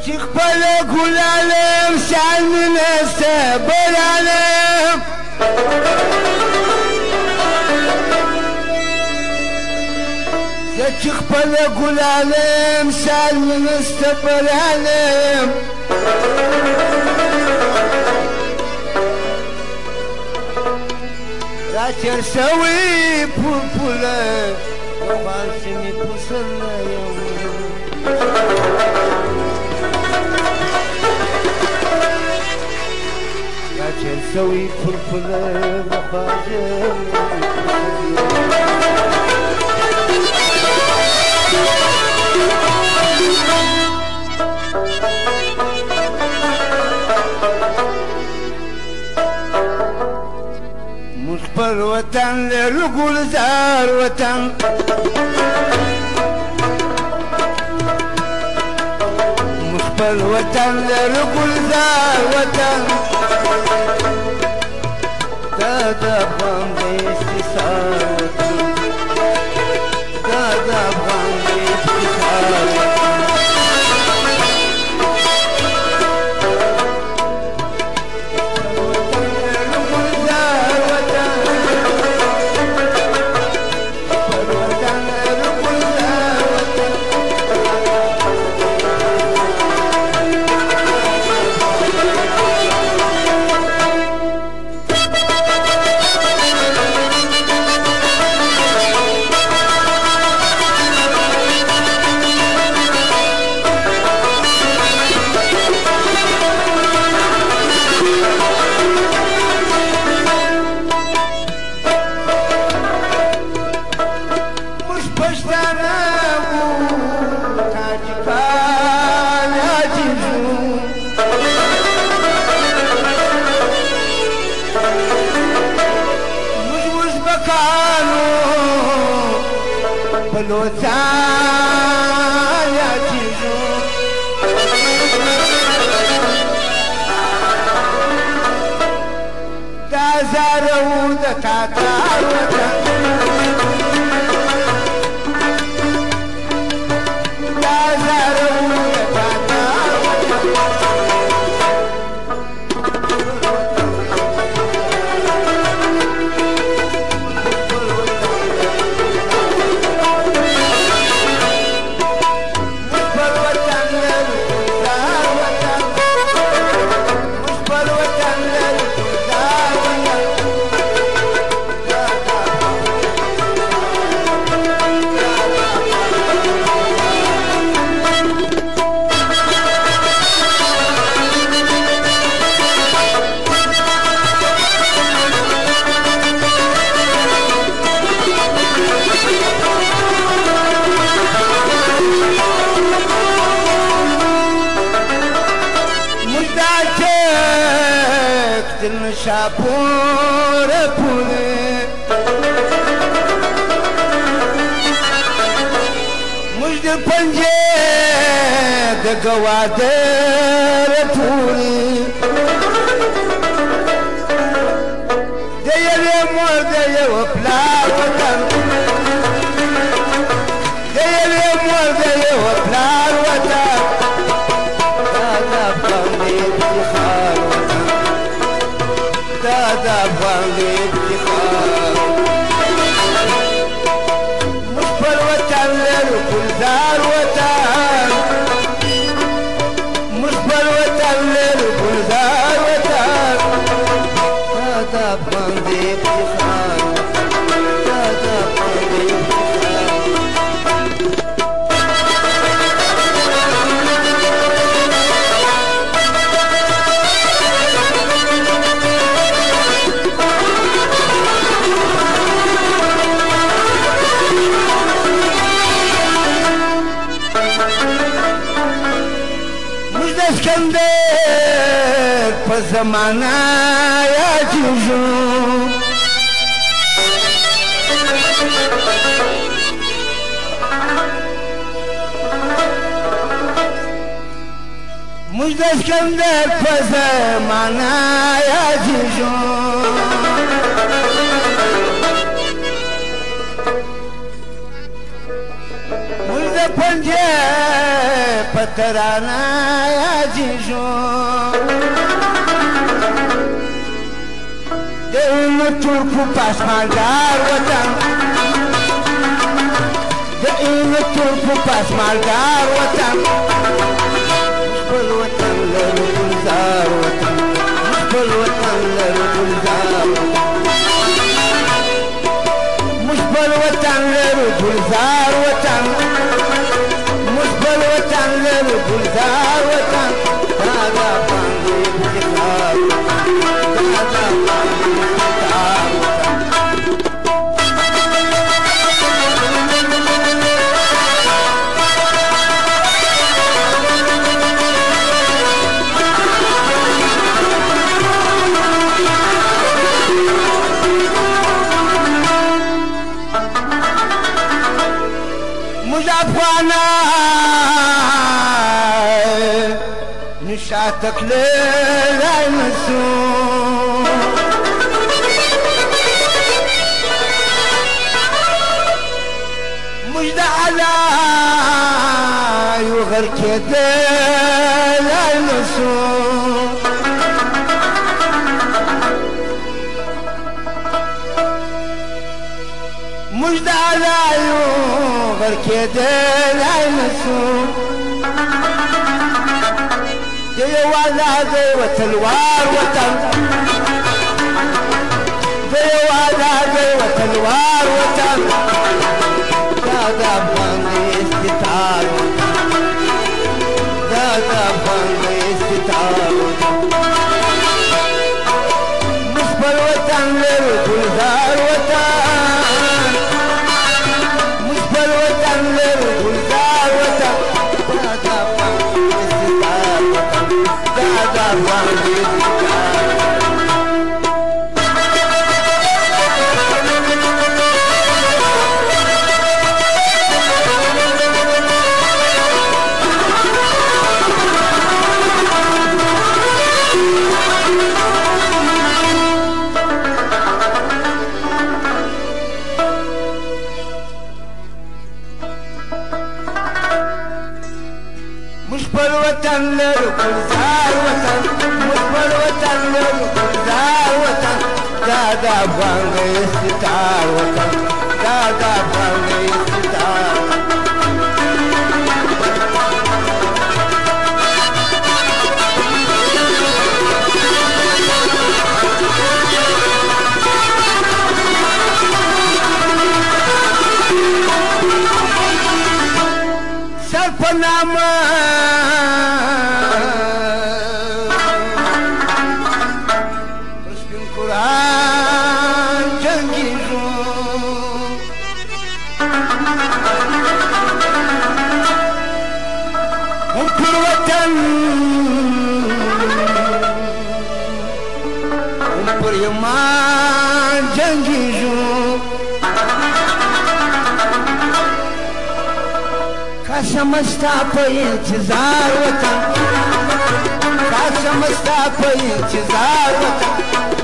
چې خپل ګل عالم شان نسته بل عالم چې خپل ګل عالم شان نسته بل عالم را چر شوی پوله وخوان شمی پسله را چر شوی پوله وخوان مخبر وطن لرقول زار وطن مخبر وطن لرقول زار وطن دادا افغان دی استثار وطن دادا افغان دی استثار وطن شاپور پوله مجد پنجه د گوادر پوله د یوه مور د یوه پلار وطن د یوه مور د یوه پلار وطن دا افغان دی افتخار وطن دا افغان دی افتخار موږ پر وطن لرو ګلزار وطن موږ پر وطن لرو ګلزار وطن دا افغان دی افتخار دا افغان دی افتخار اسکندر په زمانہ یادېږو موږ د اسکندر په زمانہ یادېږو موږ د پنجاب پترانا یادیږو د اینو ترکو پاسمالدار وطن د اینو ترکو پاسمالدار وطن خپل وطن لرو ګلزار وطن خپل وطن لرو ګلزار خپل وطن لرو ګلزار وطن خپل وطن لرو ګلزار وطن دا د باندې افتخار دا د باندې افتخار موږ افغانان نشاته تللی نشو موږ د علایو غر کېدلی نشو موږ د علایو غر کېدلی نشو د یو ازادۍ وطنوار وطن د یو ازادۍ وطنوار وطن دا د افغان د استعمار وطن دا د افغان د استعمار وطن موږ خپل وطن لرو ګلزار وطن موږ خپل وطن لرو ګلزار وطن دا د افغان د استعمار وطن دا د افغان د استعمار موږ خپل وطن لرو ګلزار وطن موږ خپل وطن لرو ګلزار وطن دا د افغان د استعمار وطن دا د افغان د استعمار سر په نامه پر سپین قرآن جنګېږو هم پر وطن هم پر ایمان جنګېږو قسم ستا په انتظار وطن قسم ستا په انتظار وطن